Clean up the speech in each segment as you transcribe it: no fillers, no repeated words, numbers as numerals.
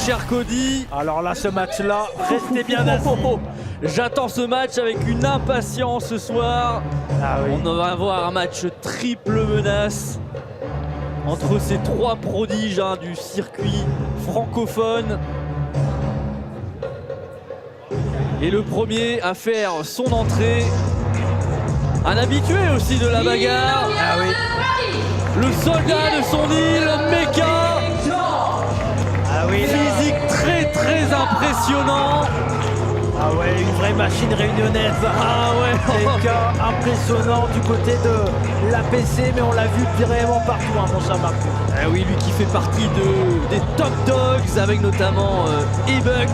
cher Cody. Alors là, ce match-là, restez bien assis. J'attends ce match avec une impatience ce soir. Ah oui. On va avoir un match triple menace entre ces trois prodiges du circuit francophone. Et le premier à faire son entrée, un habitué aussi de la bagarre. Ah oui. Le soldat de son île, Meka. Ah oui, là. Physique très impressionnant. Ah ouais, une vraie machine réunionnaise. Ah ouais. Meka, impressionnant du côté de l'APC, mais on l'a vu vraiment partout, mon cher Marc. Ah oui, lui qui fait partie des top dogs avec notamment Ebuck.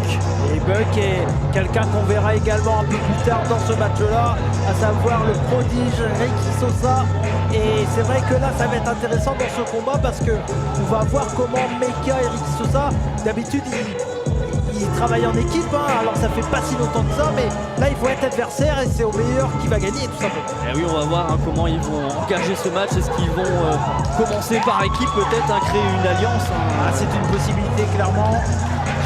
Et Buck est quelqu'un qu'on verra également un peu plus tard dans ce match-là, à savoir le prodige Ricky Sosa. Et c'est vrai que là, ça va être intéressant dans ce combat parce que on va voir comment Meka et Ricky Sosa, d'habitude, ils travaillent en équipe. Alors ça fait pas si longtemps que ça, mais là, ils vont être adversaires et c'est au meilleur qui va gagner, tout simplement. Et oui, on va voir comment ils vont engager ce match. Est-ce qu'ils vont commencer par équipe, peut-être, à créer une alliance Ah, c'est une possibilité, clairement.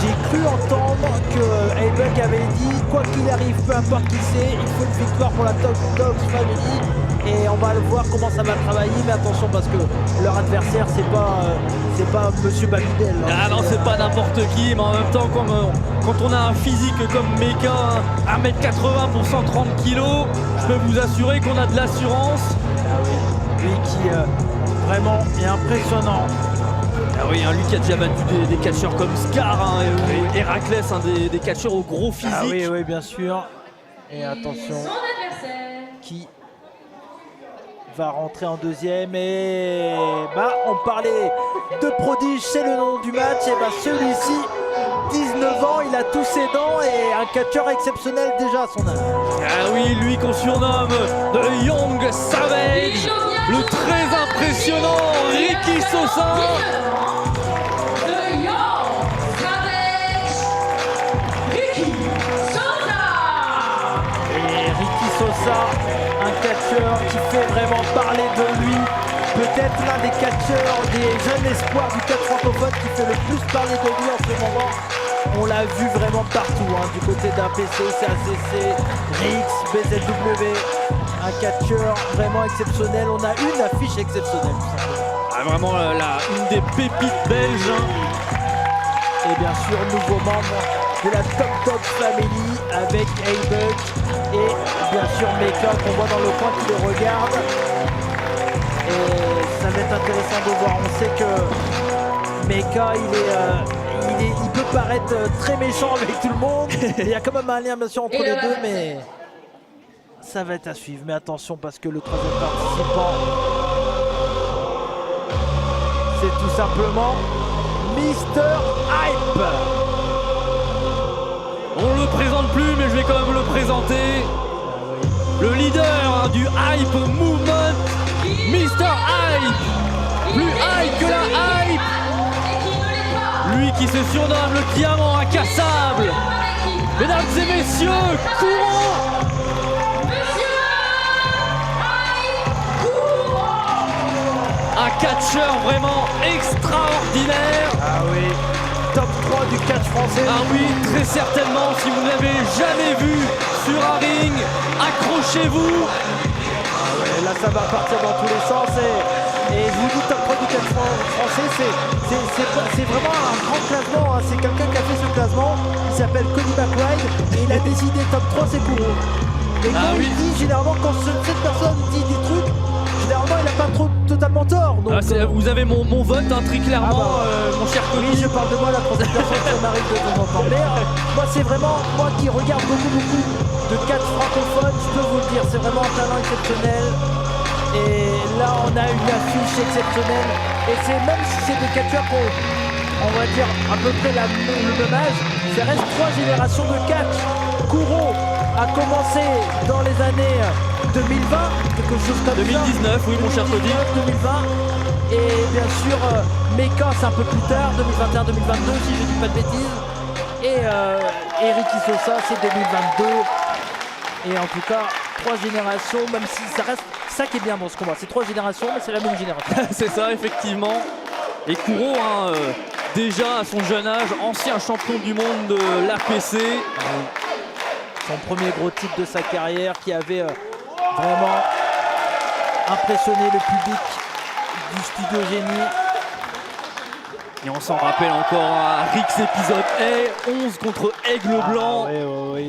J'ai cru entendre que Ebuck avait dit quoi qu'il arrive, peu importe qui c'est, il faut une victoire pour la Top Dogs Family. Et on va le voir comment ça va travailler, mais attention parce que leur adversaire c'est pas Monsieur Babidel. Ah non, c'est pas n'importe qui, mais en même temps, quand on a un physique comme Meka, 1m80 pour 130 kg, je peux vous assurer qu'on a de l'assurance. Ah oui, lui qui vraiment est impressionnant. Ah oui, lui qui a déjà battu des catcheurs comme Scar et Héraclès, des catcheurs au gros physique. Ah oui, oui, bien sûr. Et attention, qui va rentrer en deuxième. Et on parlait de prodige, c'est le nom du match. Et celui-ci, 19 ans, il a tous ses dents et un catcheur exceptionnel déjà à son âge. Ah oui, lui qu'on surnomme The Young Savage, le très impressionnant Ricky Sosa. Un catcheur qui fait vraiment parler de lui, peut-être l'un des catcheurs, des jeunes espoirs du catch francophone qui fait le plus parler de lui en ce moment. On l'a vu vraiment partout, du côté d'APC, CACC, RIX, BZW, un catcheur vraiment exceptionnel. On a une affiche exceptionnelle tout simplement. Ah, vraiment une des pépites belges. Et bien sûr, nouveau membre de la Top Dog Family avec Ebuck et bien sûr Meka qu'on voit dans le coin qui le regarde. Et ça va être intéressant de voir. On sait que Meka il peut paraître très méchant avec tout le monde. Il y a quand même un lien bien sûr entre les deux, mais ça va être à suivre. Mais attention parce que le troisième participant, c'est tout simplement Mr. Hype. On le présente plus, mais je vais quand même le présenter. Le leader du Hype Movement, Mr. Hype. Plus hype que la hype. Lui qui se surnomme le diamant incassable. Mesdames et messieurs, courons. Un catcheur vraiment extraordinaire. Ah oui, top 3 du catch français. Ah oui, très certainement, si vous ne l'avez jamais vu sur un ring, accrochez-vous. Ah ouais, là ça va partir dans tous les sens et je vous dis top 3 du catch français, c'est vraiment un grand classement, c'est quelqu'un qui a fait ce classement, il s'appelle Cody McBride et il a décidé top 3 c'est pour eux. Et quand il dit, généralement quand cette personne dit des trucs, généralement il n'a pas totalement tort. Donc, vous avez mon vote très clairement, mon cher Cody. Oui, je parle de moi, la troisième personne, ça m'arrive de temps en temps. Mais moi c'est vraiment, moi qui regarde beaucoup de catch francophone, je peux vous le dire, c'est vraiment un talent exceptionnel. Et là on a une affiche exceptionnelle. Et c'est même si c'est des catcheurs on va dire à peu près le même âge, ça reste 3 générations de catch. Kuro a commencé dans les années 2020, quelque chose comme 2019, oui mon cher Cody. 2020. Et bien sûr Meka c'est un peu plus tard, 2021-2022 si je dis pas de bêtises. Et Ricky Sosa c'est 2022. Et en tout cas 3 générations, même si ça reste ça qui est bien dans ce combat, c'est 3 générations mais c'est la même génération. C'est ça effectivement. Et Kuro, déjà à son jeune âge, ancien champion du monde de l'APC. Son premier gros titre de sa carrière qui avait vraiment impressionné le public du Studio Génie. Et on s'en rappelle encore à Rix épisode A, 11 contre Aigle Blanc,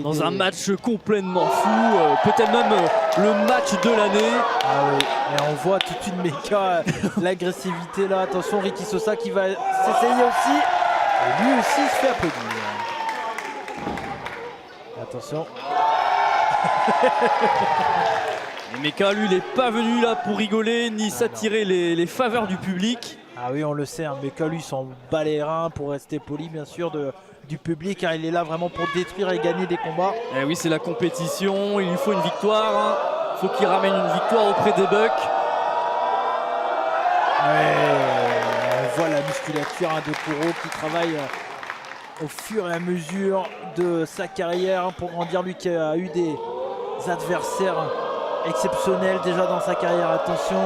dans un match complètement fou, peut-être même le match de l'année. Ah oui, et on voit toute une méca, l'agressivité là. Attention, Ricky Sosa qui va s'essayer aussi. Et lui aussi il se fait applaudir. Attention. Et Meka, lui, il n'est pas venu là pour rigoler ni s'attirer les faveurs du public. Ah oui, on le sait, hein, Meka lui s'en bat les reins, pour rester poli bien sûr, du public, car il est là vraiment pour détruire et gagner des combats. Et oui, c'est la compétition, il lui faut une victoire. Il faut qu'il ramène une victoire auprès des Bucks. Ouais, on voit la musculature de Kuro qui travaille au fur et à mesure de sa carrière pour grandir, lui qui a eu des adversaires exceptionnels déjà dans sa carrière. Attention,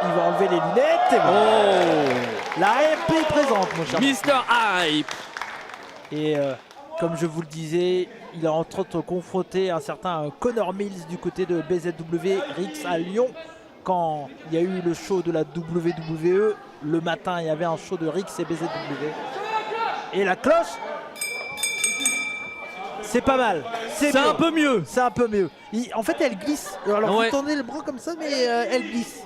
il va enlever les lunettes. Et voilà. La RP est présente, mon cher Mr. Hype. Et comme je vous le disais, il a entre autres confronté un certain Connor Mills du côté de BZW Rix à Lyon. Quand il y a eu le show de la WWE, le matin il y avait un show de Rix et BZW. Et la cloche, c'est pas mal. C'est un peu mieux. C'est un peu mieux. En fait, elle glisse. Alors, Ouais. vous tournez le bras comme ça, mais elle glisse.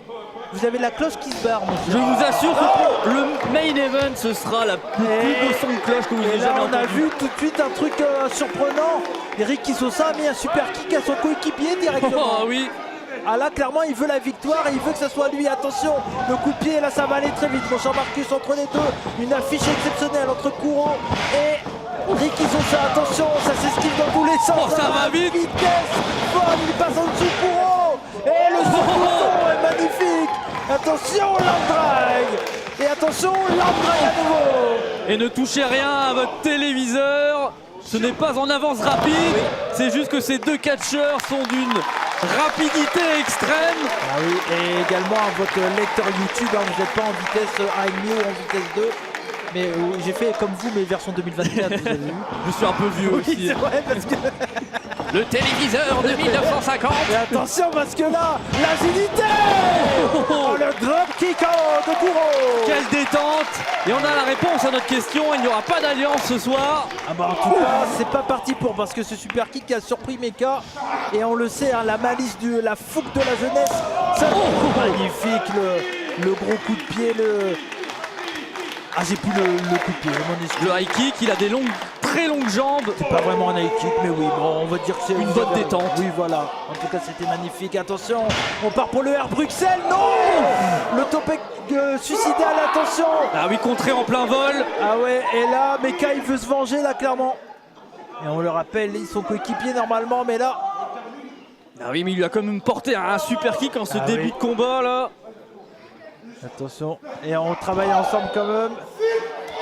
Vous avez la cloche qui se barre, mon Je cher. vous assure que pour le main event, ce sera le plus beau son de cloche que vous Et ayez là, jamais on a entendu. vu tout de suite un truc surprenant. Ricky Sosa a mis un super kick à son coéquipier directement. Oh oui. Ah là, clairement, il veut la victoire et il veut que ce soit lui. Attention, le coup de pied, là, ça va aller très vite. Mon cher Marcus, entre les deux, une affiche exceptionnelle entre Kuro et Ricky Sosa. Attention, ça s'esquive dans tous les sens. Oh, ça va vite. Vitesse folle, il passe en dessous de Kuro. Et le surcouteau est magnifique. Attention, l'arm drag. Et attention, l'arm drag à nouveau. Et ne touchez rien à votre téléviseur. Ce n'est pas en avance rapide. C'est juste que ces deux catcheurs sont d'une rapidité extrême. Ah oui, et également à votre lecteur YouTube, hein, vous n'êtes pas en vitesse 1,5 ou en vitesse 2. Mais j'ai fait comme vous, mais version 2024, vous avez vu. Je suis un peu vieux Oui, aussi. c'est vrai, parce que... Le téléviseur de 1950. Et attention, parce que là, l'agilité. Oh, le drop kick de Kuro. Quelle détente. Et on a la réponse à notre question. Il n'y aura pas d'alliance ce soir. Ah bah en tout cas, c'est pas parti pour, parce que ce super kick a surpris Meka. Et on le sait, hein, la malice, la fougue de la jeunesse. Ça, magnifique, le gros coup de pied, Ah, j'ai plus le coup de pied, je m'en excuse. Le high kick, il a des très longues jambes. C'est pas vraiment un high kick, mais oui, bon, on va dire que c'est Une bonne détente. Oui, voilà. En tout cas, c'était magnifique. Attention, on part pour le Air Bruxelles. Non, le topek suicidal, attention. Ah oui, contré en plein vol. Ah ouais, et là, Meka, il veut se venger, là, clairement. Et on le rappelle, ils sont coéquipiers normalement, mais là... Ah oui, mais il lui a quand même porté un super kick en ce Ah début oui. de combat là. Attention, et on travaille ensemble quand même.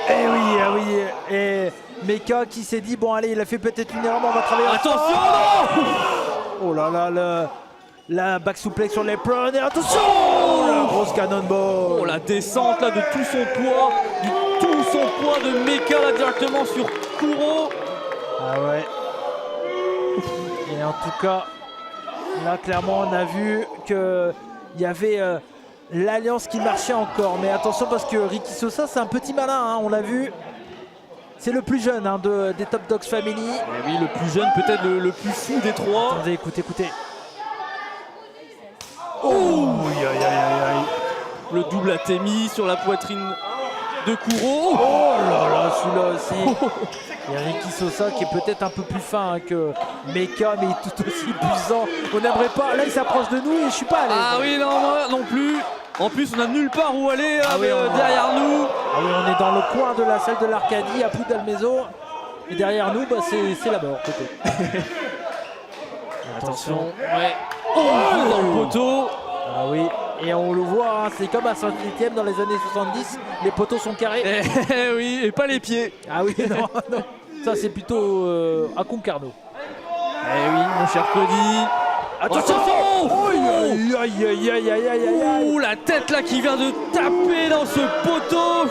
Et oui, ah oui, et Meka qui s'est dit, bon allez, il a fait peut-être une erreur, mais on va travailler ensemble. Attention, non. Oh là là, la back suplex sur l'apron, et attention, la grosse cannonball. Oh, la descente là de tout son poids de Meka là directement sur Kuro. Ah ouais. Et en tout cas, là clairement on a vu qu'il y avait l'alliance qui marchait encore. Mais attention parce que Ricky Sosa c'est un petit malin, hein, on l'a vu. C'est le plus jeune, hein, des Top Dogs Family. Et oui, le plus jeune, peut-être le plus fou des trois. Attendez, écoutez. Oh, aïe, aïe, aïe, aïe. Le double atémi sur la poitrine de Kuro. Oh là là, celui-là aussi. Et Ricky Sosa qui est peut-être un peu plus fin, hein, que Meka, mais tout aussi puissant. On n'aimerait pas. Là, il s'approche de nous et je suis pas à l'aise. Ah oui, non, moi non plus. En plus, on n'a nulle part où aller là, Ah oui, derrière nous. Ah oui, on est dans le coin de la salle de l'Arcadie, à Poudalmezo. Et derrière nous, bah, c'est la mort, peut-être. Attention. Ouais. Oh, dans le poteau. Ah oui, et on le voit, hein, c'est comme à Saint-Étienne dans les années 70, les poteaux sont carrés. Eh oui, et pas les pieds. Ah oui, non, non. Ça c'est plutôt à Concarneau. Eh oui, mon cher Cody. Attention. Oh, Aïe aïe aïe aïe aïe aïe aïe. Ouh, la tête là qui vient de taper dans ce poteau.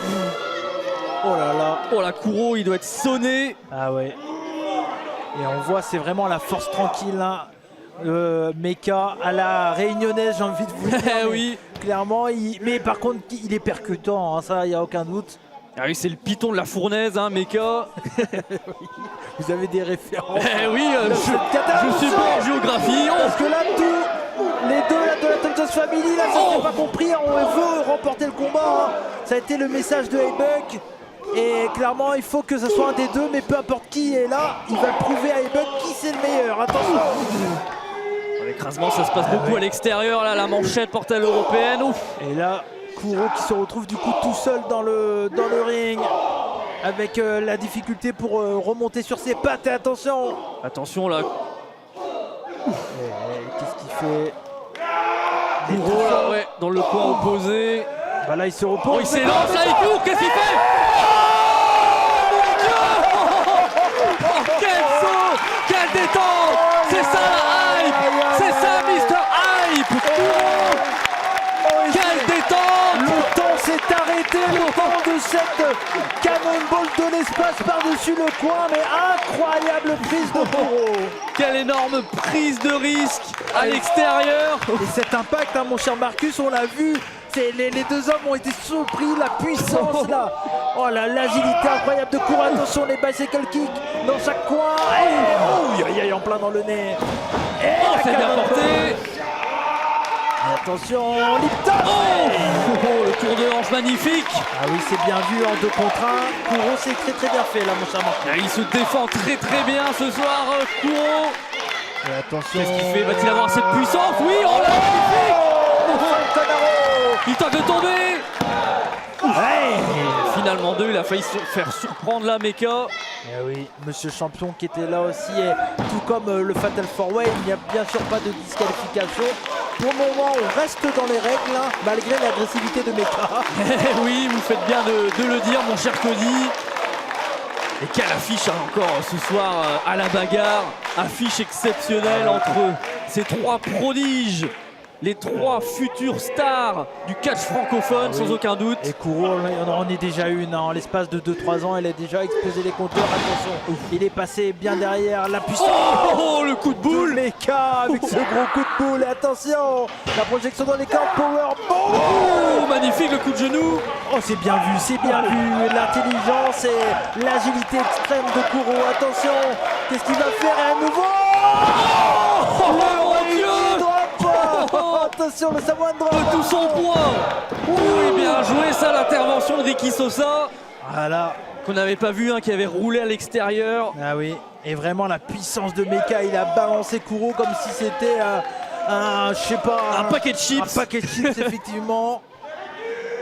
Oh là là. Oh la Kuro, il doit être sonné. Ah ouais. Et on voit, c'est vraiment la force tranquille. Hein. Mecha à la réunionnaise, j'ai envie de vous dire. Oui. Clairement, mais par contre, il est percutant, hein, ça, il n'y a aucun doute. Ah oui, c'est le python de la fournaise, hein, Mecha. Vous avez des références. Oui, je suis bon en géographie. Parce que là, les deux là, de la Thompson's Family, là, ça n'a pas compris. On veut remporter le combat. Hein. Ça a été le message de Haybuck. Et clairement, il faut que ce soit un des deux, mais peu importe qui est là, il va prouver à Haybuck qui c'est le meilleur. Attention. L'écrasement, ça se passe beaucoup à l'extérieur, là, la manchette portelle européenne. Ouf. Et là, Kuro qui se retrouve du coup tout seul dans le ring, avec la difficulté pour remonter sur ses pattes. Et attention. Attention là. Qu'est-ce qu'il fait? Kuro là, ouais, dans le coin opposé. Bah là, il se repose. Oh, il s'élance, là, il court, qu'est-ce qu'il fait? Oh, quel saut! Quelle détente! C'est ça la hype! C'est ça Mr. Hype! Quelle détente! Le temps s'est arrêté, le temps de cette cannonball de l'espace par-dessus le coin, mais incroyable prise de Kuro! Quelle énorme prise de risque à l'extérieur! Et cet impact, hein, mon cher Marcus, on l'a vu, les deux hommes ont été surpris, la puissance là! Oh là, l'agilité incroyable de Kuro, attention les bicycle kicks dans chaque coin! Et aïe aïe, en plein dans le nez! Et Oh, c'est bien porté! Et attention, Lipton! Oh, le tour de hanche magnifique! Ah oui, c'est bien vu en 2 contre 1. Kuro, c'est très très bien fait là, mon cher Marcus. Ah, il se défend très très bien ce soir, Kuro! Et attention. Qu'est-ce qu'il fait? Va-t-il avoir cette puissance? Oui, oh là, magnifique! Il tente de tomber! Finalement deux, il a failli se faire surprendre là, Mecha. Eh oui, monsieur champion qui était là aussi, et tout comme le Fatal 4-Way, il n'y a bien sûr pas de disqualification. Pour le moment, on reste dans les règles, hein, malgré l'agressivité de Mecha. Oui, vous faites bien de le dire, mon cher Cody. Et quelle affiche hein, encore ce soir à la bagarre. Affiche exceptionnelle entre ces 3 prodiges. Les 3 futures stars du catch francophone, sans aucun doute. Et Kuro, on en est déjà une. Hein. En l'espace de 2-3 ans, elle a déjà explosé les compteurs. Attention, il est passé bien derrière la puissance. Oh, le coup de boule! Mecha avec ce gros coup de boule. Et attention, la projection dans les cordes, power bomb. Oh, magnifique le coup de genou. Oh, c'est bien vu, c'est bien vu. L'intelligence et l'agilité extrême de Kuro. Attention, qu'est-ce qu'il va faire? Et à nouveau. Oh, mon Dieu! Attention, le Samoan Drop de tout son poids. Oui, bien joué ça, l'intervention de Ricky Sosa. Voilà. Qu'on n'avait pas vu, hein, qui avait roulé à l'extérieur. Ah oui, et vraiment la puissance de Mecha, il a balancé Kuro comme si c'était je sais pas... Un paquet de chips. Un paquet de chips, effectivement.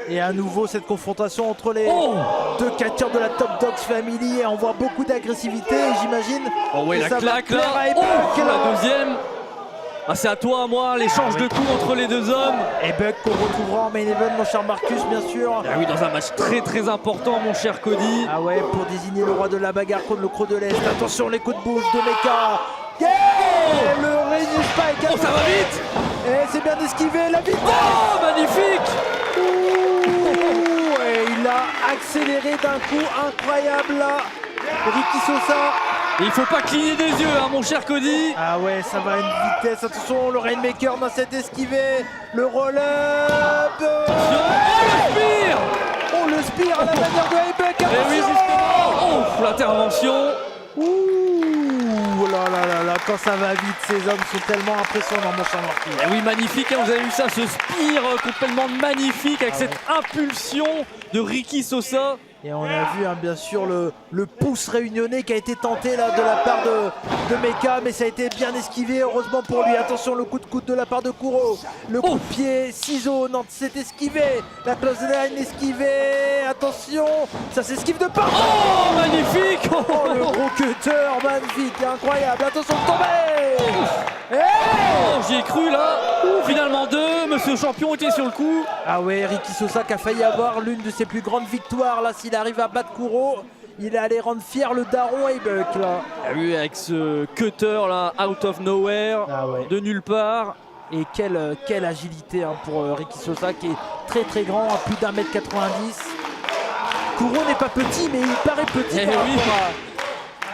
Et à nouveau, cette confrontation entre les deux catcheurs de la Top Dogs Family. Et on voit beaucoup d'agressivité, j'imagine. Oh ouais, la claque là. La deuxième. Ah, c'est à toi, à moi, l'échange de coups entre les deux hommes. Et Buck qu'on retrouvera en main event, mon cher Marcus, bien sûr. Ah oui, dans un match très très important, mon cher Cody. Ah ouais, pour désigner le roi de la bagarre contre le Croc de l'Est. Attention, les coups de bouche de Mecha. Yeah, le Rainy Spike. Oh, ça va vite. Et c'est bien esquivé, la vitesse. Oh, magnifique. Et il a accéléré d'un coup incroyable là. Ricky Sosa. Et il faut pas cligner des yeux, hein, mon cher Cody. Ah ouais, ça va à une vitesse. Attention, le Rainmaker dans cette esquivée. Le roll-up. Oh, le spear. Oh, le spear à la manière de Haybuck. Et oui, justement. Oh, l'intervention. Ouh là là là là, quand ça va vite, ces hommes sont tellement impressionnants, mon cher Marquis. Et oui, magnifique, hein, vous avez vu ça, ce spear complètement magnifique avec cette impulsion de Ricky Sosa. Et on a vu hein, bien sûr le pouce réunionnais qui a été tenté là de la part de Mecha, mais ça a été bien esquivé, heureusement pour lui. Attention, le coup de coude de la part de Kuro, le coup de pied, ciseaux, non, c'est esquivé, la close line esquivée, attention, ça s'esquive de partout. Oh, magnifique. Oh, le gros cutter, magnifique, incroyable, attention de tomber. Oh, j'y ai cru là. Finalement deux, monsieur champion était sur le coup. Ah ouais, Ricky Sosa qui a failli avoir l'une de ses plus grandes victoires là, s'il arrive à battre Kuro, il allait rendre fier le daron Haybuck là. Ah oui, avec ce cutter là, out of nowhere, de nulle part. Et quelle agilité hein, pour Ricky Sosa qui est très très grand, à plus d'1m90. Kuro n'est pas petit, mais il paraît petit par rapport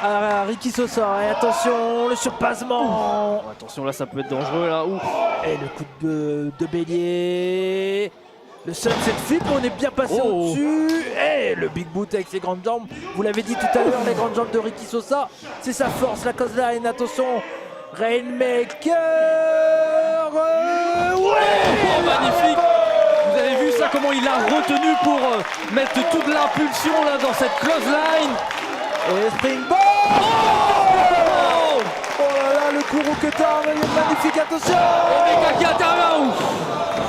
à Ricky Sosa. Et attention, le surpassement. Oh, attention, là, ça peut être dangereux. Là. Ouf. Et le coup de bélier. Le sunset flip, on est bien passé au-dessus. Et le big boot avec ses grandes jambes. Vous l'avez dit tout à l'heure, les grandes jambes de Ricky Sosa, c'est sa force, la clothesline. Attention, Rainmaker. Oh, magnifique. Vous avez vu ça, comment il a retenu pour mettre toute l'impulsion là dans cette clothesline. Et springboard. Oh là là, le Kuro Cutter, magnifique, attention. Omega qui intervient.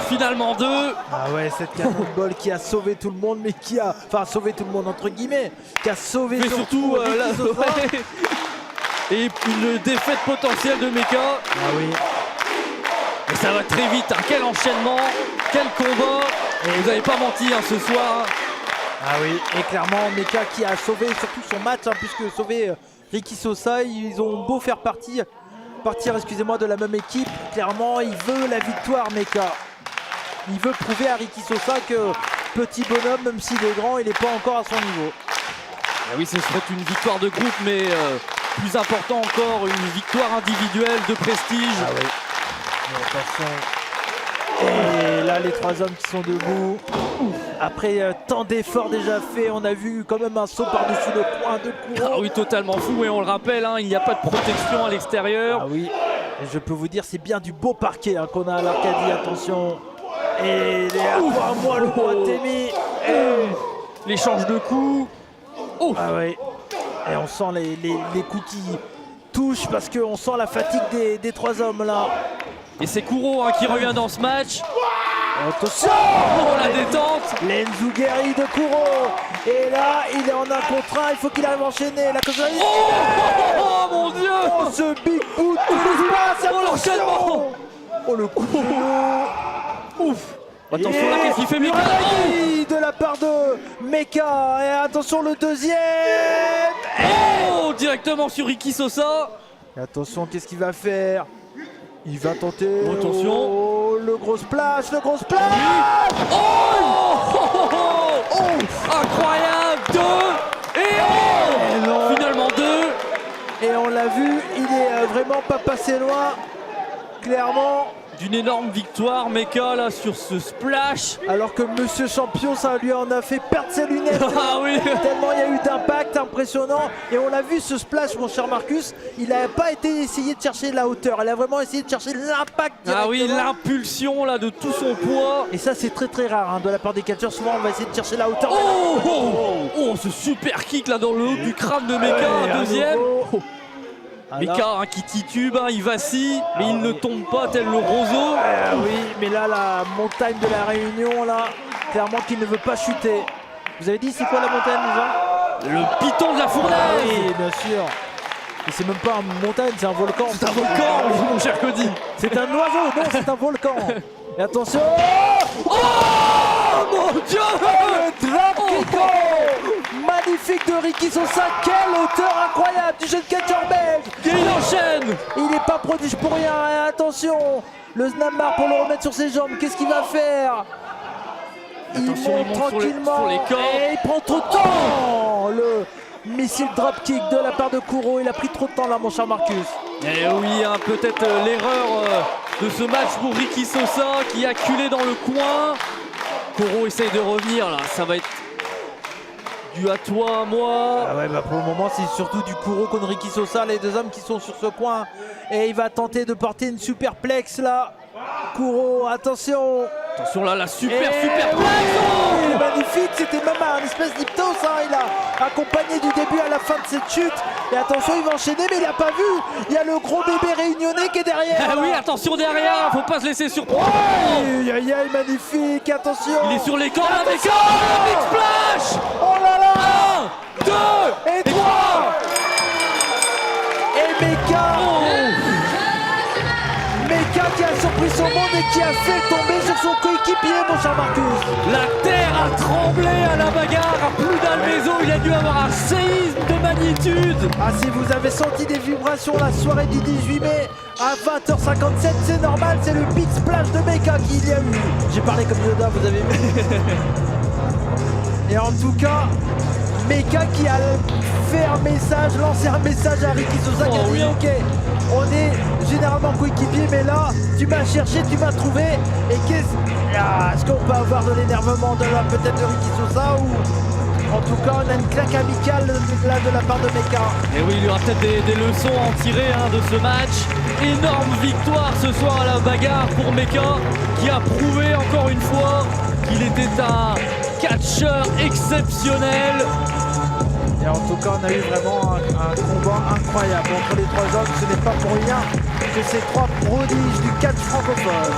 Finalement 2. Ah ouais, cette cannonball qui a sauvé tout le monde, mais qui a... Enfin, sauvé tout le monde entre guillemets. Qui a sauvé surtout Ricky Sosa. Et une défaite potentielle de Mecha. Ah oui. Et ça va très vite, hein. Quel enchaînement, quel combat. Et vous n'avez pas menti hein, ce soir. Ah oui, et clairement Mecha qui a sauvé surtout son match, hein, puisque sauver Ricky Sosa, ils ont beau faire partir excusez-moi, de la même équipe. Clairement, il veut la victoire Mecha. Il veut prouver à Ricky Sosa que petit bonhomme, même s'il est grand, il n'est pas encore à son niveau. Ah oui, ce serait une victoire de groupe, mais plus important encore, une victoire individuelle de prestige. Ah oui. Attention. Et là, les trois hommes qui sont debout. Après tant d'efforts déjà faits, on a vu quand même un saut par-dessus le coin de Kuro. Ah oui, totalement fou, et on le rappelle, hein, il n'y a pas de protection à l'extérieur. Ah oui, et je peux vous dire, c'est bien du beau parquet hein, qu'on a à l'Arcadie, attention. Et les à moi le Boatemi. L'échange de coups. Oh. Ah oui. Et on sent les coups qui touchent parce qu'on sent la fatigue des trois hommes là. Et c'est Kuro hein, qui revient dans ce match. Attention. Oh, la détente. L'Enzugeri de Kuro. Et là, il est en un contre un, il faut qu'il arrive à enchaîner. La oh mon Dieu. Oh, ce big boot de l'espace. Oh, l'enchaînement. Oh, le coup de l'eau. Ouf. Attention là, qu'est-ce qu'il fait Mecha de la part de Mecha. Et attention le deuxième. Oh, directement sur Ricky Sosa. Et attention, qu'est-ce qu'il va faire? Il va tenter. Oh, attention. Oh, le gros splash, le gros splash. Oh, incroyable. 2 et finalement 2. Et on l'a vu, il est vraiment pas passé loin. Clairement. D'une énorme victoire, Mecha là sur ce splash. Alors que Monsieur Champion, ça lui en a fait perdre ses lunettes. Ah oui. Tellement il y a eu d'impact impressionnant. Et on l'a vu ce splash, mon cher Marcus. Il n'a pas essayé de chercher la hauteur. Il a vraiment essayé de chercher l'impact. Ah oui, l'impulsion là de tout son poids. Et ça c'est très très rare hein, de la part des catcheurs. Souvent on va essayer de chercher la hauteur. Oh, ce super kick là dans le haut du crâne de Mecha, un deuxième. Mecha hein, qui titube, hein, il vacille, mais il ne tombe pas tel le roseau. Oui, mais là, la montagne de la Réunion, là, clairement qu'il ne veut pas chuter. Vous avez dit c'est quoi la montagne déjà? Le piton de la fournaise. Oui, bien sûr. Et c'est même pas une montagne, c'est un volcan. C'est un volcan, mon cher Cody. C'est un oiseau, non, c'est un volcan. Et attention. Oh mon Dieu. Le dropkick magnifique de Ricky Sosa. Quelle hauteur incroyable du jeune catcheur belge. Et il enchaîne. Il n'est pas prodige pour rien. Et attention, le Snapmar pour le remettre sur ses jambes. Qu'est-ce qu'il va faire? Il monte tranquillement sur les cordes. Et il prend trop de temps. Le missile dropkick de la part de Kuro. Il a pris trop de temps là, mon cher Marcus. Et oui, hein, peut-être l'erreur de ce match pour Ricky Sosa qui a acculé dans le coin. Kuro essaye de revenir là, ça va être dû à toi, à moi. Ah ouais, bah pour le moment c'est surtout du Kuro contre Ricky Sosa, les deux hommes qui sont sur ce coin. Et il va tenter de porter une superplex là. Kuro, attention. Attention là, la super plex. Il est magnifique, c'était même un espèce d'hypnose hein. Il a accompagné du début à la fin de cette chute. Et attention, il va enchaîner, mais il n'a pas vu. Il y a le gros bébé réunionnais qui est derrière. Ah oui, attention derrière, faut pas se laisser surprendre. Aïe aïe aïe, magnifique, attention. Il est sur les cordes, avec un big splash. Oh là là. 1, 2 et 3. Et Mecha. Mecha qui a surpris son monde et qui a fait tomber sur son coéquipier, mon cher Marcus. La terre a tremblé à la bagarre, à plus d'un maison, il y a dû avoir un séisme de magnitude. Ah, si vous avez senti des vibrations la soirée du 18 mai à 20h57, c'est normal, c'est le Big Splash de Mecha qu'il y a eu. J'ai parlé comme Yoda, vous avez vu. Et en tout cas, Mecha qui a fait un message, lancé un message à Ricky Sosa qui a dit oui. ok, on est généralement coéquipiers, mais là, tu m'as cherché, tu m'as trouvé, et est-ce qu'on peut avoir de l'énervement peut-être de Ricky Sosa ou en tout cas on a une claque amicale là de la part de Mecha. Et oui, il y aura peut-être des leçons à en tirer de ce match. Énorme victoire ce soir à la bagarre pour Mecha, qui a prouvé encore une fois qu'il était un catcheur exceptionnel. Et en tout cas, on a eu vraiment un combat incroyable entre les trois hommes. Ce n'est pas pour rien que ces trois prodiges du catch francophone.